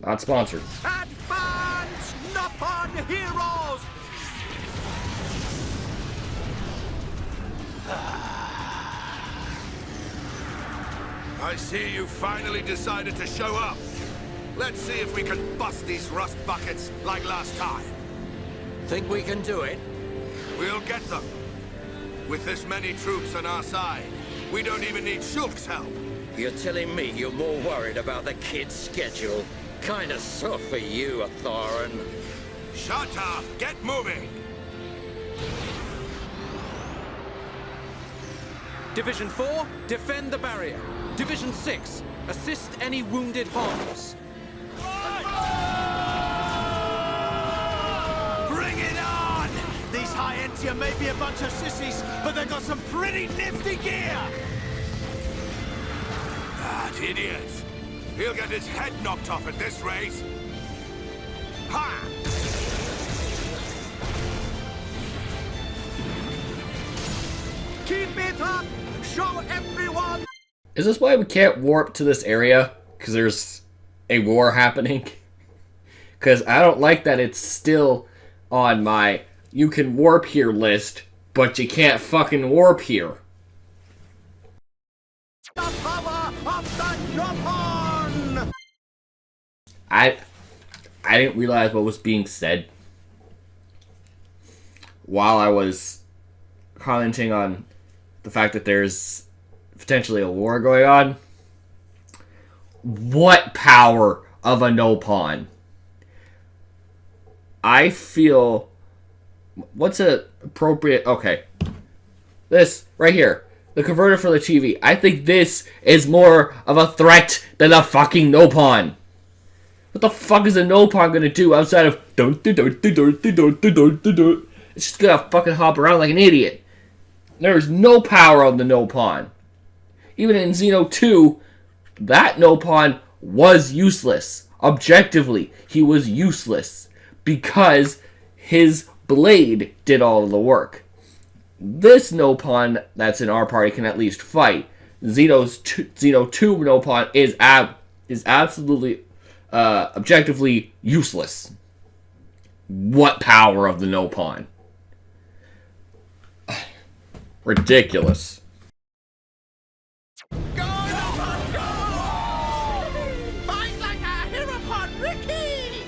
Not sponsored. Advance, Nippon heroes! I see you finally decided to show up. Let's see if we can bust these rust buckets like last time. Think we can do it? We'll get them. With this many troops on our side, we don't even need Shulk's help. You're telling me you're more worried about the kid's schedule? Kinda soft for you, Atharan. Shut up! Get moving! Division 4, defend the barrier. Division 6, assist any wounded Homs. Bring it on! These High-Entia may be a bunch of sissies, but they've got some pretty nifty gear! That idiot! He'll get his head knocked off at this rate! Ha! Keep it up! Show everyone! Is this why we can't warp to this area? Because there's a war happening? Because I don't like that it's still on my you can warp here list, but you can't fucking warp here. The power of the Nippon! I didn't realize what was being said while I was commenting on the fact that there's potentially a war going on. What power of a Nopon? I feel... What's a appropriate... Okay. This, right here. The converter for the TV. I think this is more of a threat than a fucking Nopon. What the fuck is a Nopon gonna do outside of... It's just gonna fucking hop around like an idiot. There's no power on the Nopon. Even in Xeno 2, that Nopon was useless. Objectively, he was useless. Because his blade did all of the work. This Nopon that's in our party can at least fight. Xeno 2 Nopon is absolutely, objectively useless. What power of the Nopon? Ridiculous. Go, Nippon, go! Fight like a Hirapon, Ricky!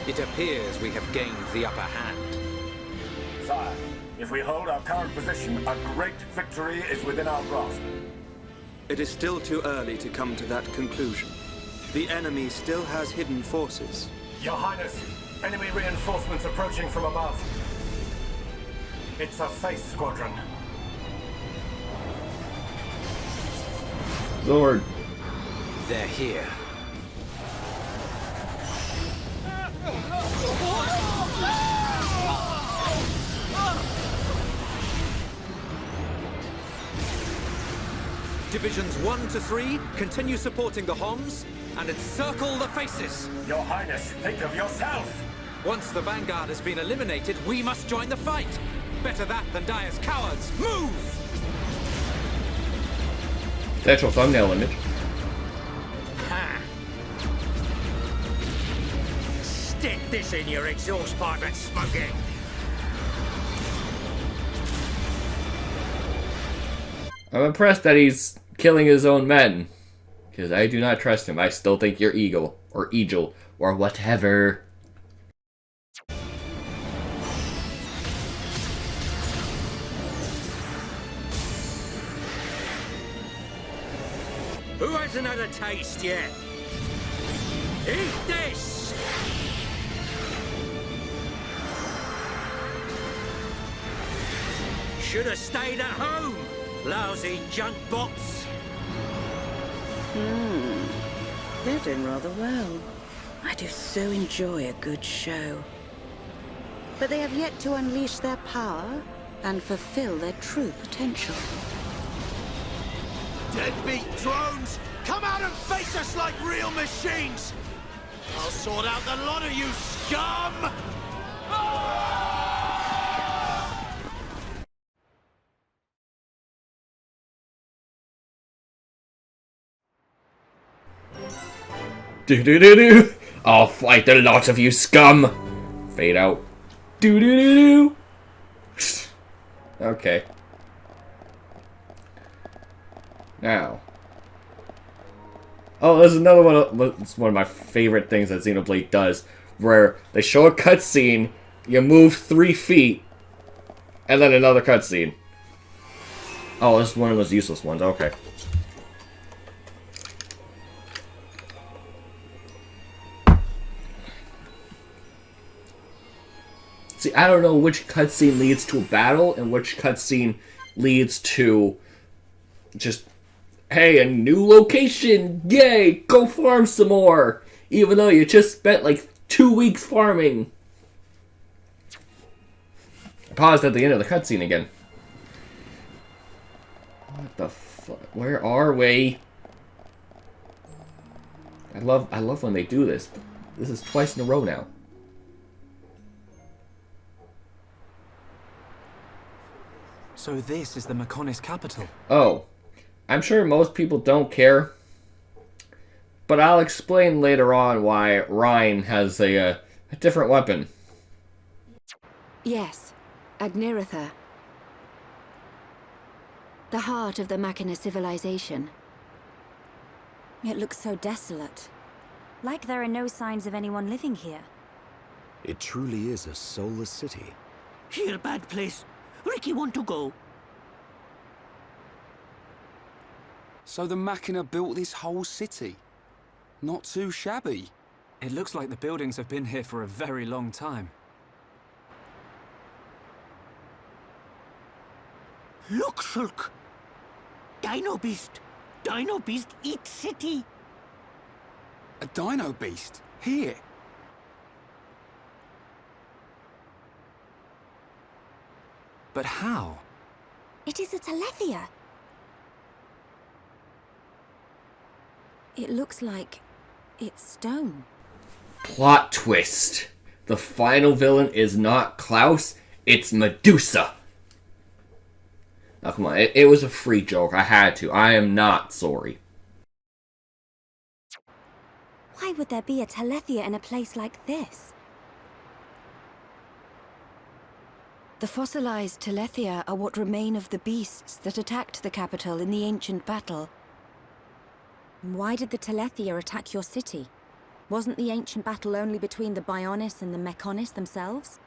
It appears we have gained the upper hand. Sire, if we hold our current position, a great victory is within our grasp. It is still too early to come to that conclusion. The enemy still has hidden forces. Your Highness, enemy reinforcements approaching from above. It's a face squadron. Lord. They're here. Divisions 1 to 3, continue supporting the Homs and encircle the faces. Your Highness, think of yourself! Once the Vanguard has been eliminated, we must join the fight. Better that than die as cowards. Move! Potential thumbnail image. Ha! Stick this in your exhaust pipe and smoke it! I'm impressed that he's killing his own men. Because I do not trust him. I still think you're Eagle. Or Eagle. Or whatever. Who hasn't had a taste yet? Eat this! Should have stayed at home, lousy junk bots. They're doing rather well. I do so enjoy a good show. But they have yet to unleash their power and fulfill their true potential. Deadbeat drones, come out and face us like real machines! I'll sort out the lot of you, scum! Do-do-do-do. I'll fight the lot of you scum. Fade out. Do-do-do-do. Okay. Now. Oh, there's another one. It's one of my favorite things that Xenoblade does, where they show a cutscene, you move 3 feet, and then another cutscene. Oh, this is one of those useless ones. Okay. See, I don't know which cutscene leads to a battle and which cutscene leads to just, hey, a new location! Yay! Go farm some more! Even though you just spent like 2 weeks farming. I paused at the end of the cutscene again. What the fuck? Where are we? I love when they do this. This is twice in a row now. So this is the Meyneth capital. Oh, I'm sure most people don't care, but I'll explain later on why Rhine has a different weapon. Yes, Agniratha. The heart of the Machina civilization. It looks so desolate. Like there are no signs of anyone living here. It truly is a soulless city. Here, bad place. Ricky want to go. So the Machina built this whole city? Not too shabby. It looks like the buildings have been here for a very long time. Look, Shulk. Dino Beast. Dino Beast eat city. A dino beast? Here? But how? It is a Telethia. It looks like it's stone. Plot twist. The final villain is not Klaus, it's Medusa. Oh, come on. It was a free joke. I had to. I am not sorry. Why would there be a Telethia in a place like this? The fossilized Telethia are what remain of the beasts that attacked the capital in the ancient battle. Why did the Telethia attack your city? Wasn't the ancient battle only between the Bionis and the Meyneth themselves?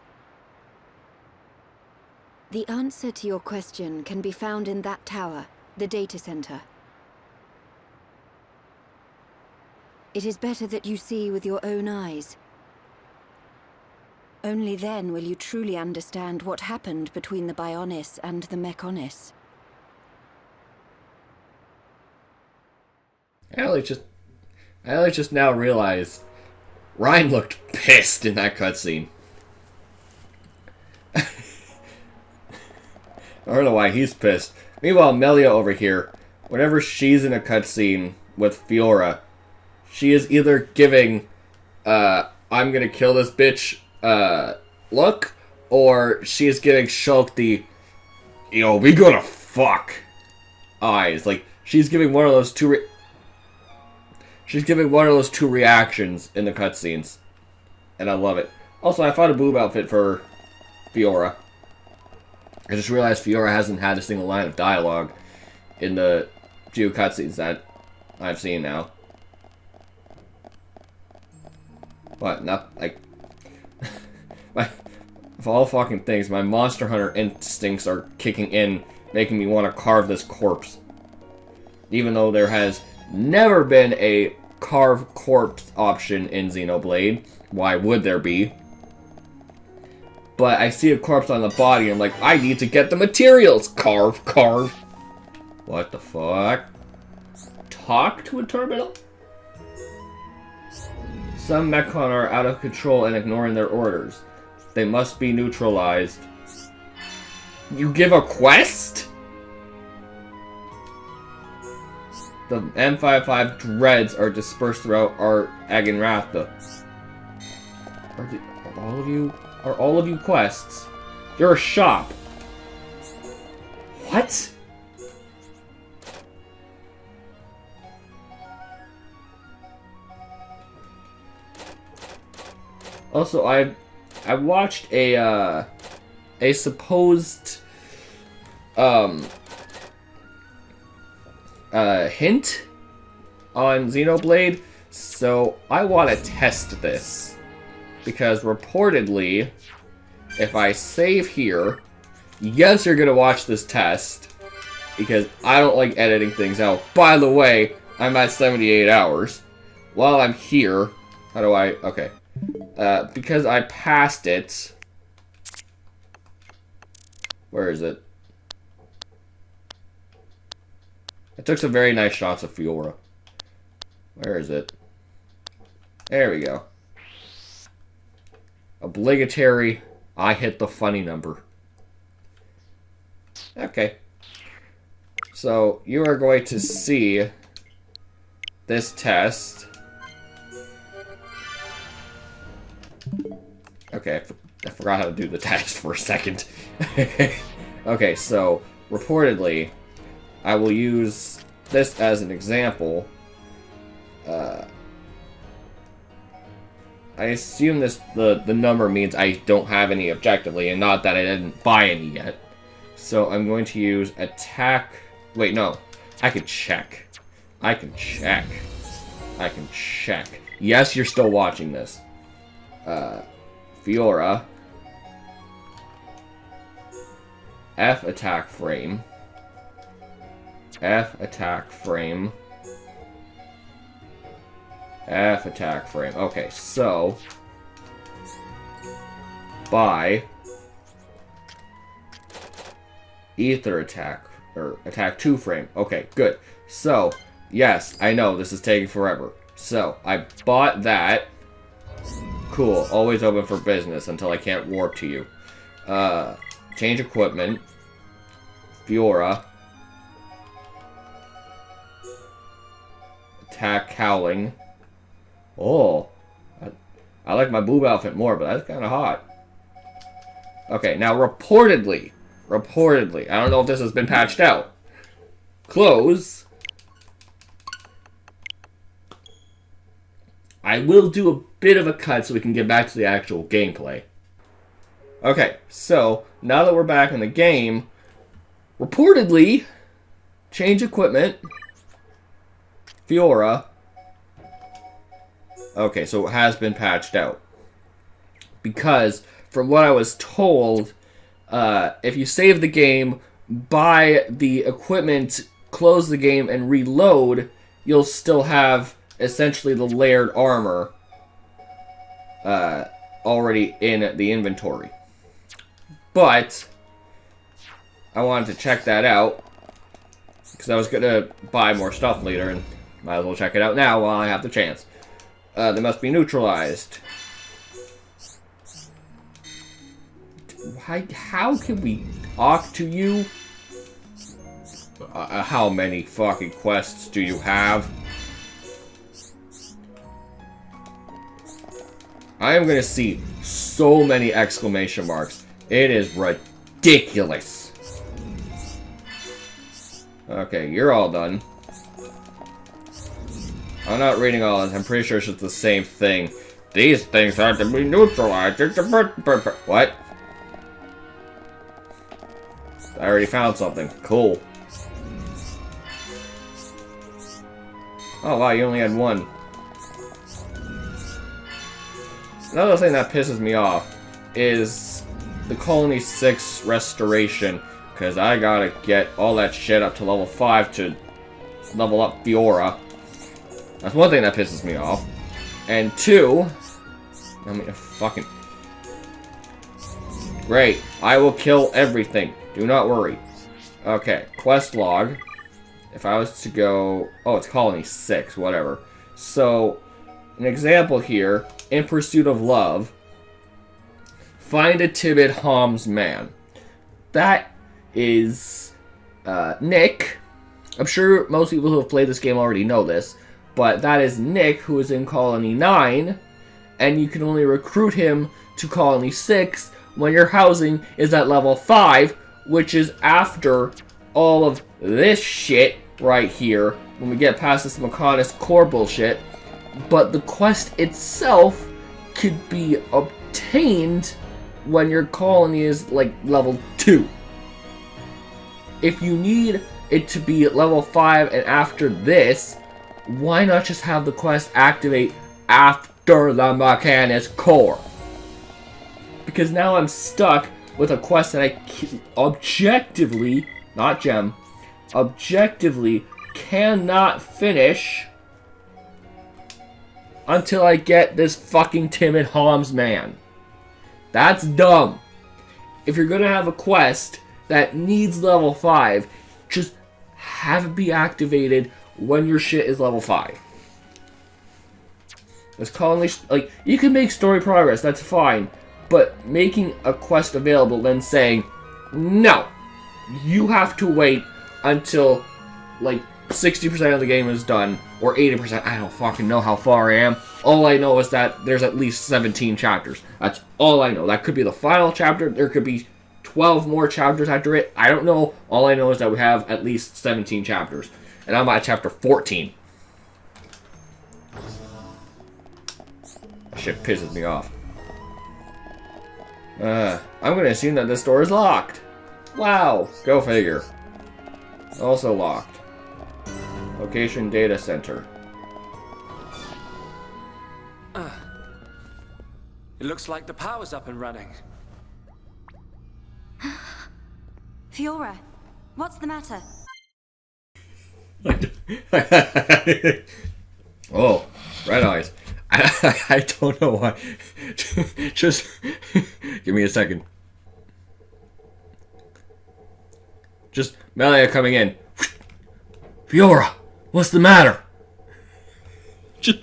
The answer to your question can be found in that tower, the data center. It is better that you see with your own eyes. Only then will you truly understand what happened between the Bionis and the Meyneth. I only just now realized Ryan looked pissed in that cutscene. I don't know why he's pissed. Meanwhile, Melia over here, whenever she's in a cutscene with Fiora, she is either giving, I'm gonna kill this bitch, look, or she is giving Shulk the, we gonna fuck eyes. Like, she's giving one of those two reactions in the cutscenes. And I love it. Also, I found a boob outfit for Fiora. I just realized Fiora hasn't had a single line of dialogue in the few cutscenes that I've seen now. What? Not, like... of all fucking things, my Monster Hunter instincts are kicking in, making me want to carve this corpse. Even though there has never been a carve corpse option in Xenoblade. Why would there be? But I see a corpse on the body and I'm like, I need to get the materials! Carve, carve. What the fuck? Talk to a terminal? Some Mechon are out of control and ignoring their orders. They must be neutralized. You give a quest? The M55 dreads are dispersed throughout our Agenratha. Are all of you quests? You're a shop. What? Also, I watched a supposed hint on Xenoblade, so I want to test this. Because reportedly, if I save here, yes, you're going to watch this test, because I don't like editing things out. By the way, I'm at 78 hours. While I'm here, how do I... Okay. Because I passed it... Where is it? I took some very nice shots of Fiora. Where is it? There we go. Obligatory, I hit the funny number. Okay. So, you are going to see this test. Okay, I forgot how to do the test for a second. Okay, so, reportedly, I will use this as an example. I assume the number means I don't have any objectively, and not that I didn't buy any yet. So I'm going to use attack... Wait, no. I can check. I can check. Yes, you're still watching this. Fiora. F attack frame. F attack frame. F attack frame. Okay, so by ether attack or attack 2 frame. Okay, good. So, yes, I know this is taking forever. So, I bought that. Cool, always open for business until I can't warp to you. Change equipment. Fiora. Attack howling. Oh, I like my boob outfit more, but that's kind of hot. Okay, now reportedly, I don't know if this has been patched out. Close. I will do a bit of a cut so we can get back to the actual gameplay. Okay, so now that we're back in the game, reportedly, change equipment, Fiora. Okay, so it has been patched out. Because, from what I was told, if you save the game, buy the equipment, close the game, and reload, you'll still have, essentially, the layered armor already in the inventory. But, I wanted to check that out, because I was going to buy more stuff later, and might as well check it out now while I have the chance. They must be neutralized. How can we talk to you? How many fucking quests do you have? I am gonna see so many exclamation marks. It is ridiculous. Okay, you're all done. I'm not reading all this. I'm pretty sure it's just the same thing. These things have to be neutralized. What? I already found something. Cool. Oh wow, you only had one. Another thing that pisses me off is the Colony 6 restoration, because I gotta get all that shit up to level 5 to level up Fiora. That's one thing that pisses me off. And two, I mean, fucking... Great, I will kill everything. Do not worry. Okay, quest log. If I was to go... Oh, it's Colony 6, whatever. So, an example here. In pursuit of love. Find a timid Homs man. That is Nick. I'm sure most people who have played this game already know this. But that is Nick, who is in Colony 9. And you can only recruit him to Colony 6 when your housing is at level 5. Which is after all of this shit right here. When we get past this Meyneth core bullshit. But the quest itself could be obtained when your colony is like level 2. If you need it to be at level 5 and after this, why not just have the quest activate after the Mechanis core? Because now I'm stuck with a quest that I objectively, not gem, objectively cannot finish until I get this fucking timid Homs man. That's dumb. If you're gonna have a quest that needs level 5, just have it be activated when your shit is level 5. This colony, like, you can make story progress, that's fine, but making a quest available then saying, no, you have to wait until, like, 60% of the game is done, or 80%, I don't fucking know how far I am. All I know is that there's at least 17 chapters. That's all I know. That could be the final chapter, there could be 12 more chapters after it. I don't know. All I know is that we have at least 17 chapters. And I'm at chapter 14. Shit pisses me off. I'm gonna assume that this door is locked. Wow. Go figure. Also locked. Location data center. It looks like the power's up and running. Fiora, what's the matter? Oh, red eyes. I don't know why. Just give me a second. Just Melia coming in. Fiora, what's the matter? Just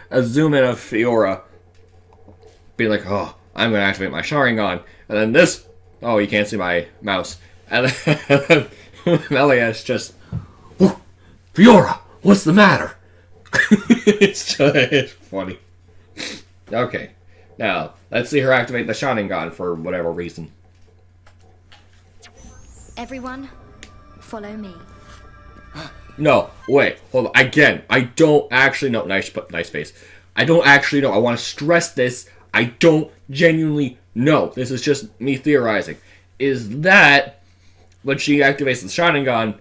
a zoom in of Fiora. Be like, oh, I'm going to activate my Sharingan. And then this... Oh, you can't see my mouse. And then Melia is just... Fiora, what's the matter? It's funny. Okay. Now, let's see her activate the Sharingan for whatever reason. Everyone, follow me. No, wait, hold on. Again, I don't actually know. Nice face. I don't actually know. I want to stress this. I don't genuinely know. This is just me theorizing. Is that when she activates the Sharingan,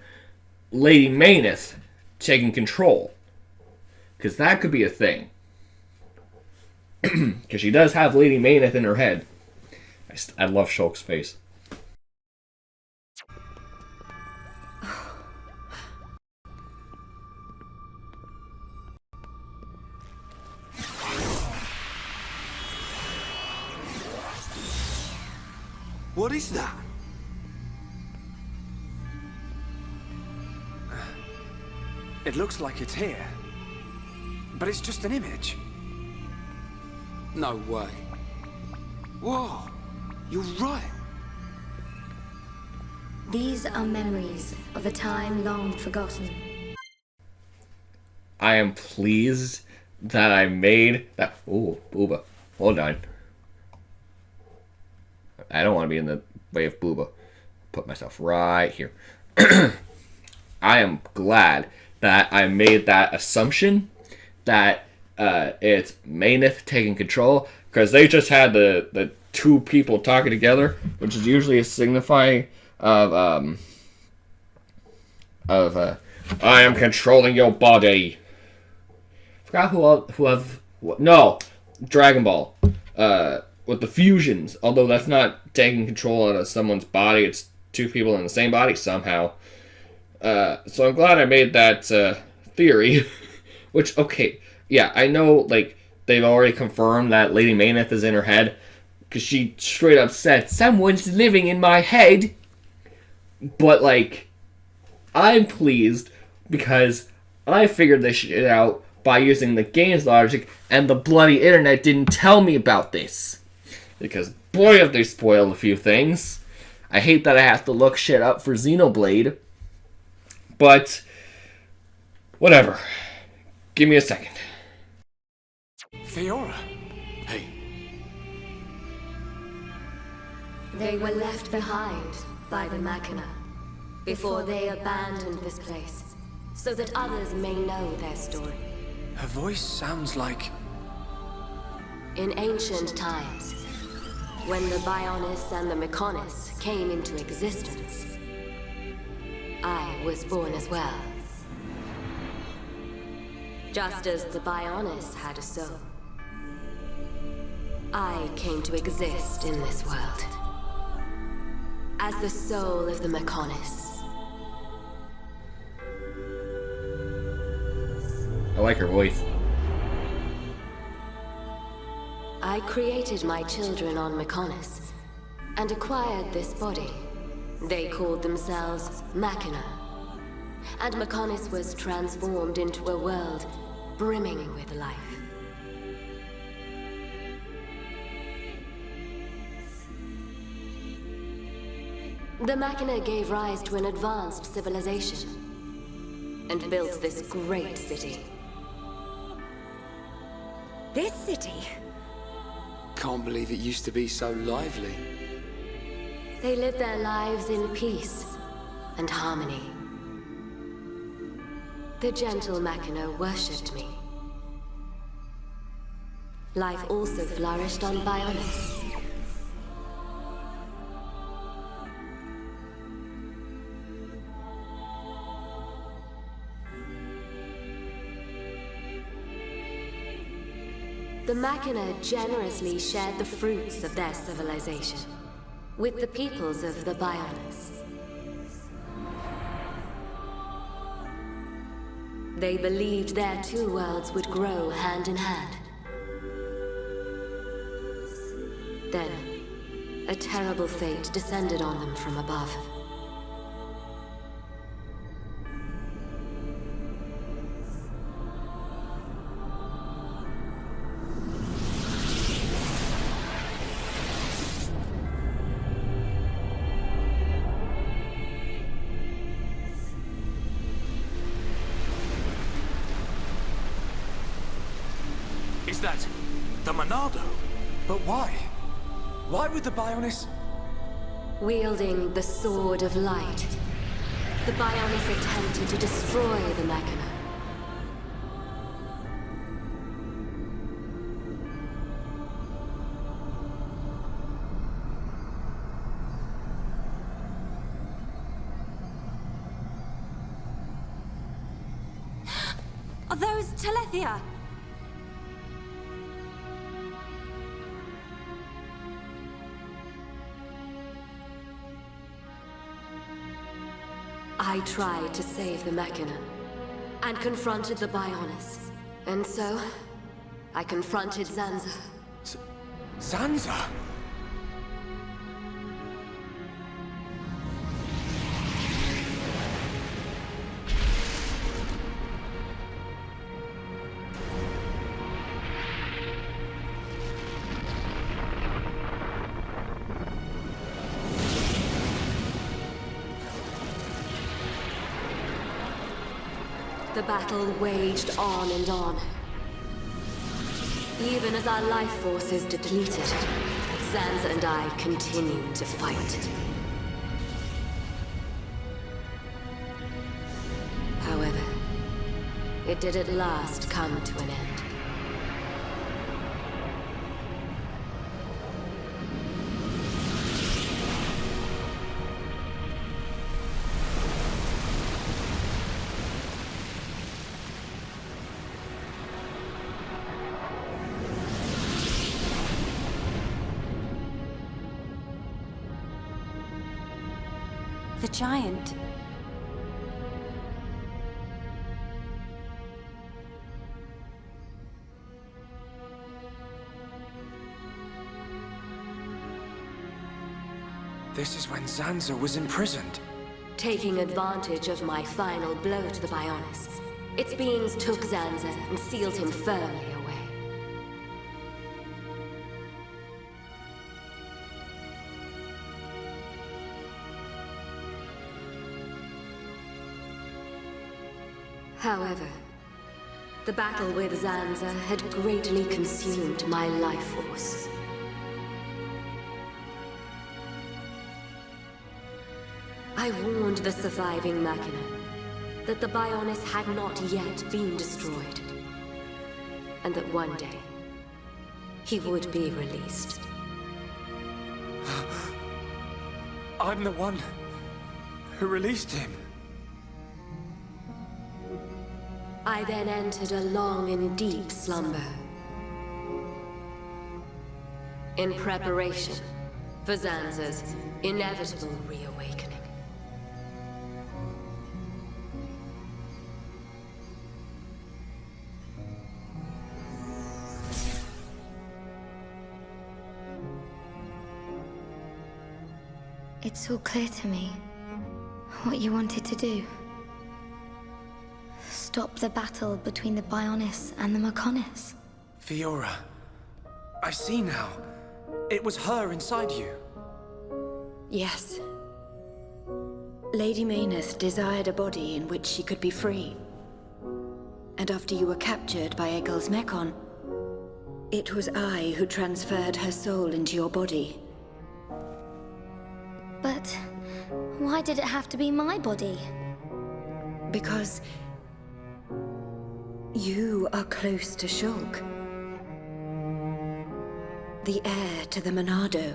Lady Mayneth taking control? Because that could be a thing. Because she does have Lady Mayneth in her head. I love Shulk's face. What is that? It looks like it's here. But it's just an image. No way. Whoa, you're right. These are memories of a time long forgotten. I am pleased that I made that. Ooh, Booba. Hold on. I don't want to be in the way of Booba. Put myself right here. I am glad that I made that assumption that it's Meyneth taking control, because they just had the two people talking together, which is usually a signifying of I am controlling your body. Forgot no, Dragon Ball. With the fusions, although that's not taking control out of someone's body, it's two people in the same body somehow. So I'm glad I made that theory. Which, okay, yeah, I know, like, they've already confirmed that Lady Meyneth is in her head, because she straight up said, someone's living in my head. But, like, I'm pleased because I figured this shit out by using the game's logic, and the bloody internet didn't tell me about this. Because, boy, have they spoiled a few things. I hate that I have to look shit up for Xenoblade. But, whatever. Give me a second. Fiora. Hey. They were left behind by the Machina before they abandoned this place, so that others may know their story. Her voice sounds like... In ancient times, when the Bionis and the Meyneth came into existence, I was born as well. Just as the Bionis had a soul, I came to exist in this world as the soul of the Meyneth. I like her voice. I created my children on Meyneth and acquired this body. They called themselves Machina, and Meyneth was transformed into a world brimming with life. The Machina gave rise to an advanced civilization and built this great city. This city? Can't believe it used to be so lively. They lived their lives in peace and harmony. The gentle Machina worshipped me. Life also flourished on Bionis. The Machina generously shared the fruits of their civilization with the peoples of the Bionis. They believed their two worlds would grow hand in hand. Then, a terrible fate descended on them from above. Is that the Monado? But why? Why would the Bionis... Wielding the Sword of Light, the Bionis attempted to destroy the Machina. Are those Telethia? I tried to save the Machina, and confronted the Bionis. And so, I confronted Zanza. Zanza? The battle waged on and on. Even as our life forces depleted, Zanza and I continued to fight. However, it did at last come to an end. The giant. This is when Zanza was imprisoned. Taking advantage of my final blow to the Bionis, its beings took Zanza and sealed him firmly away. However, the battle with Zanza had greatly consumed my life force. I warned the surviving Machina that the Bionis had not yet been destroyed. and that one day he would be released. I'm the one who released him. I then entered a long and deep slumber in preparation for Zanza's inevitable reawakening. It's all clear to me what you wanted to do. Stop the battle between the Bionis and the Meyneth. Fiora, I see now. It was her inside you. Yes. Lady Mayneth desired a body in which she could be free. And after you were captured by Egil's Mechon, it was I who transferred her soul into your body. But why did it have to be my body? Because you are close to Shulk, the heir to the Monado.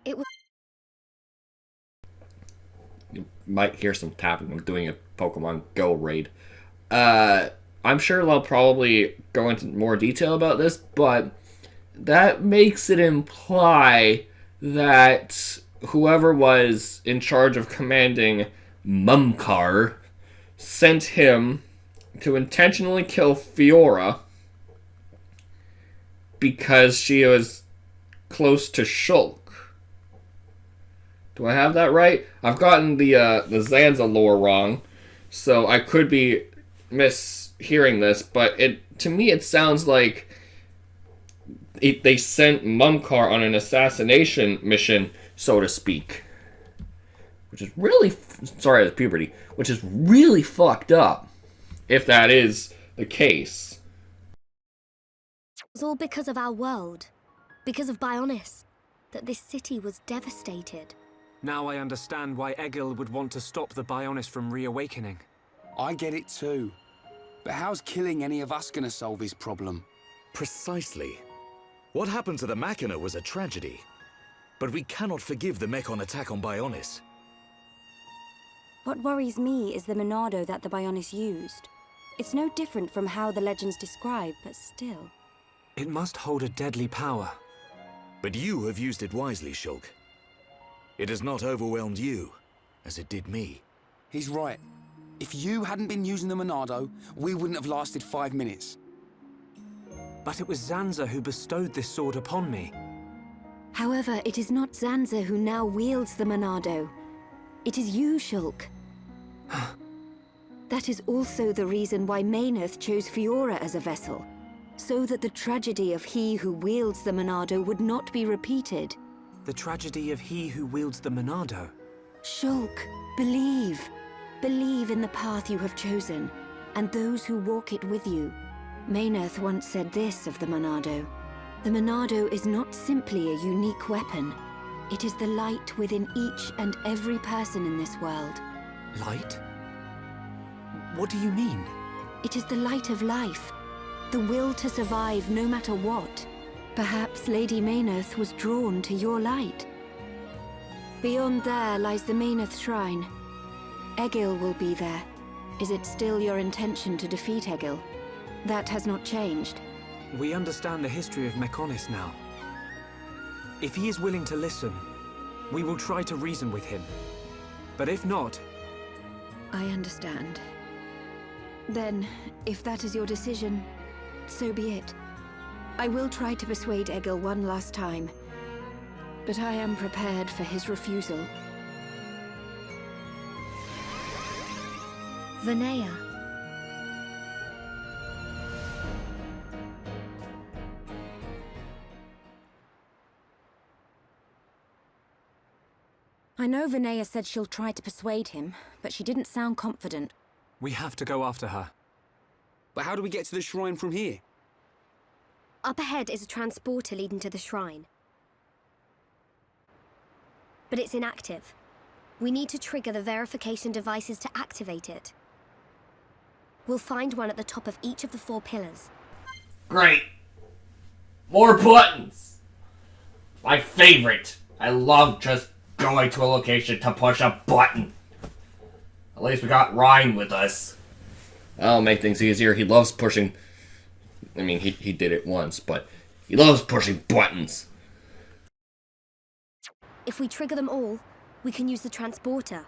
It was. You might hear some tapping. I'm doing a Pokemon Go raid. I'm sure they'll probably go into more detail about this, but that makes it imply that whoever was in charge of commanding Mumkar sent him to intentionally kill Fiora because she was close to Shulk. Do I have that right? I've gotten the Zanza lore wrong, so I could be mishearing this, but to me it sounds like they sent Mumkar on an assassination mission, so to speak. Which is really... Sorry, that's puberty. Which is really fucked up, if that is the case. It was all because of our world. Because of Bionis. That this city was devastated. Now I understand why Egil would want to stop the Bionis from reawakening. I get it too. But how's killing any of us gonna solve his problem? Precisely. What happened to the Machina was a tragedy. But we cannot forgive the Mechon attack on Bionis. What worries me is the Monado that the Bionis used. It's no different from how the legends describe, but still. It must hold a deadly power. But you have used it wisely, Shulk. It has not overwhelmed you, as it did me. He's right. If you hadn't been using the Monado, we wouldn't have lasted 5 minutes. But it was Zanza who bestowed this sword upon me. However, it is not Zanza who now wields the Monado. It is you, Shulk. That is also the reason why Meyneth chose Fiora as a vessel, so that the tragedy of he who wields the Monado would not be repeated. The tragedy of he who wields the Monado. Shulk, believe. Believe in the path you have chosen, and those who walk it with you. Meyneth once said this of the Monado. The Monado is not simply a unique weapon. It is the light within each and every person in this world. Light? What do you mean? It is the light of life. The will to survive no matter what. Perhaps Lady Meyneth was drawn to your light. Beyond there lies the Meyneth Shrine. Egil will be there. Is it still your intention to defeat Egil? That has not changed. We understand the history of Mekonis now. If he is willing to listen, we will try to reason with him. But if not... I understand. Then, if that is your decision, so be it. I will try to persuade Egil one last time, but I am prepared for his refusal. Vinaya. I know Vinaya said she'll try to persuade him, but she didn't sound confident. We have to go after her. But how do we get to the shrine from here? Up ahead is a transporter leading to the shrine. But it's inactive. We need to trigger the verification devices to activate it. We'll find one at the top of each of the 4 pillars. Great. More buttons. My favorite. I love just going to a location to push a button. At least we got Ryan with us. That'll make things easier. He loves pushing... I mean, he did it once, but he loves pushing buttons. If we trigger them all, we can use the transporter.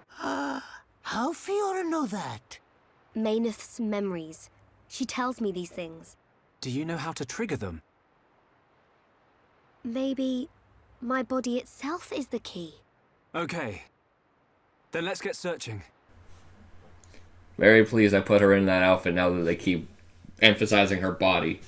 How Fiora know that? Mayneth's memories. She tells me these things. Do you know how to trigger them? Maybe my body itself is the key. Okay. Then let's get searching. Very pleased I put her in that outfit now that they keep emphasizing her body.